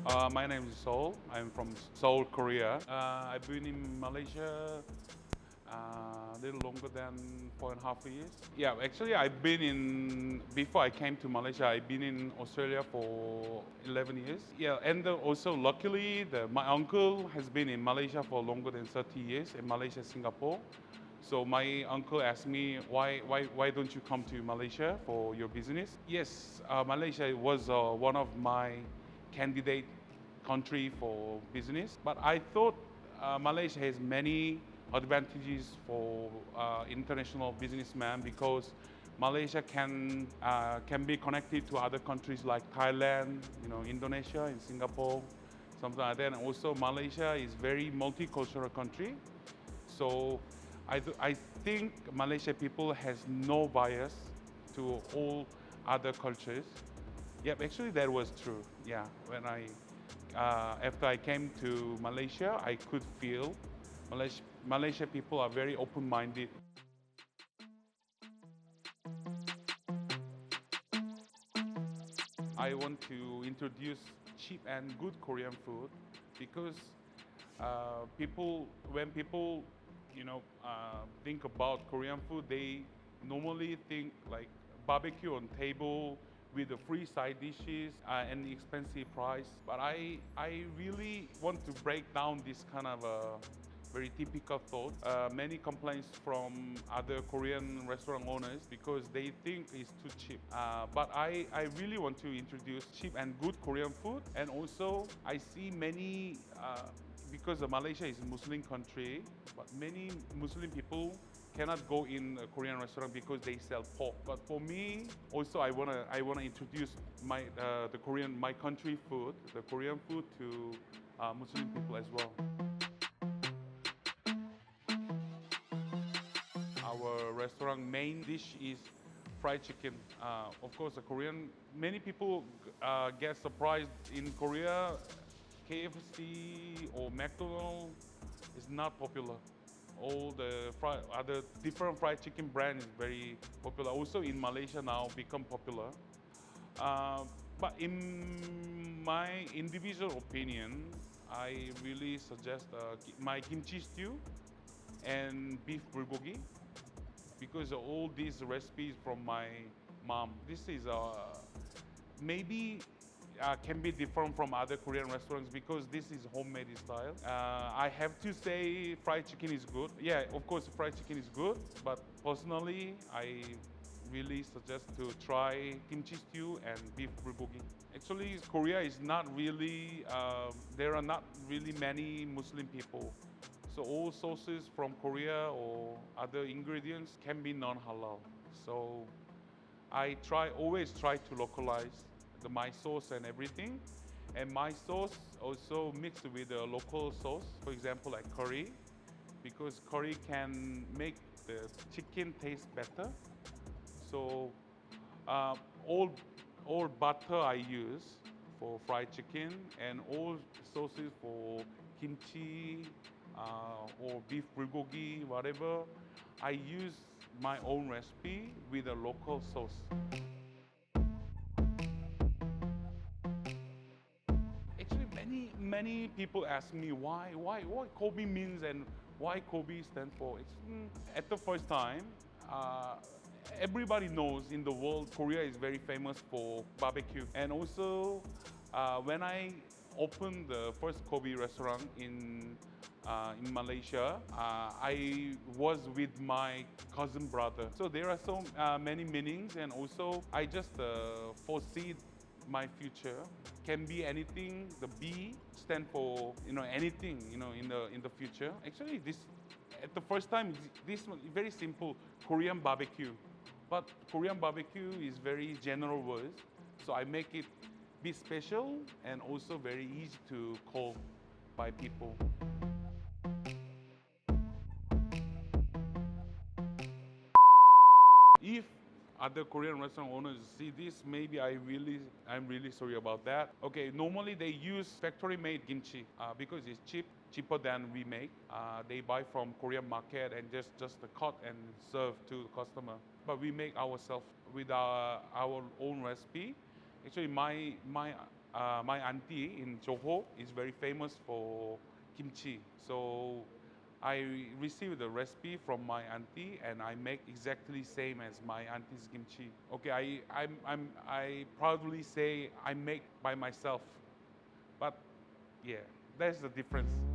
My name is Seoul. I'm from Seoul, Korea. I've been in Malaysia a little longer than 4.5 years. Yeah, actually, before I came to Malaysia, I've been in Australia for 11 years. Yeah, and also luckily, my uncle has been in Malaysia for longer than 30 years, in Malaysia, Singapore. So my uncle asked me, why don't you come to Malaysia for your business? Yes, Malaysia was one of my candidate country for business, but I thought Malaysia has many advantages for international businessmen because Malaysia can be connected to other countries like Thailand, Indonesia, and Singapore, something like that. And also Malaysia is very multicultural country, so I think Malaysia people has no bias to all other cultures. Yep, actually that was true. Yeah, after I came to Malaysia, I could feel Malaysia people are very open-minded. I want to introduce cheap and good Korean food because when people, think about Korean food, they normally think like barbecue on table with the free side dishes and the expensive price. But I really want to break down this kind of very typical thought. Many complaints from other Korean restaurant owners because they think it's too cheap. But I really want to introduce cheap and good Korean food. And also I see many, because Malaysia is a Muslim country, but many Muslim people cannot go in a Korean restaurant because they sell pork. But for me, also I wanna introduce my country food, the Korean food to Muslim people as well. Our restaurant main dish is fried chicken. Of course, many people get surprised in Korea. KFC or McDonald's is not popular. All the other different fried chicken brand is very popular. Also in Malaysia now become popular. But in my individual opinion, I really suggest my kimchi stew and beef bulgogi because all these recipes from my mom. This is maybe can be different from other Korean restaurants because this is homemade style. I have to say fried chicken is good. Yeah, of course fried chicken is good, but personally I really suggest to try kimchi stew and beef bulgogi. Actually, Korea is not really, there are not really many Muslim people. So all sauces from Korea or other ingredients can be non-halal. So always try to localize my sauce and everything. And my sauce also mixed with a local sauce, for example, like curry, because curry can make the chicken taste better. So all butter I use for fried chicken and all sauces for kimchi or beef bulgogi, whatever, I use my own recipe with a local sauce. Actually, many people ask me why Kor B means and why Kor B stands for. At the first time, everybody knows in the world Korea is very famous for barbecue, and also when I opened the first Kor B restaurant in Malaysia, I was with my cousin brother. So there are so many meanings, and also I just foresee my future can be anything. The B stand for anything in the future. Actually, this at the first time this one very simple Korean barbecue, but Korean barbecue is very general word, so I make it be special and also very easy to call by people. If other Korean restaurant owners see this, maybe I'm really sorry about that. Okay, normally they use factory-made kimchi because it's cheaper than we make. They buy from Korean market and just cut and serve to the customer. But we make ourselves with our own recipe. Actually, My auntie in Johor is very famous for kimchi. So I received the recipe from my auntie and I make exactly same as my auntie's kimchi. Okay, I proudly say I make by myself, but yeah, there's the difference.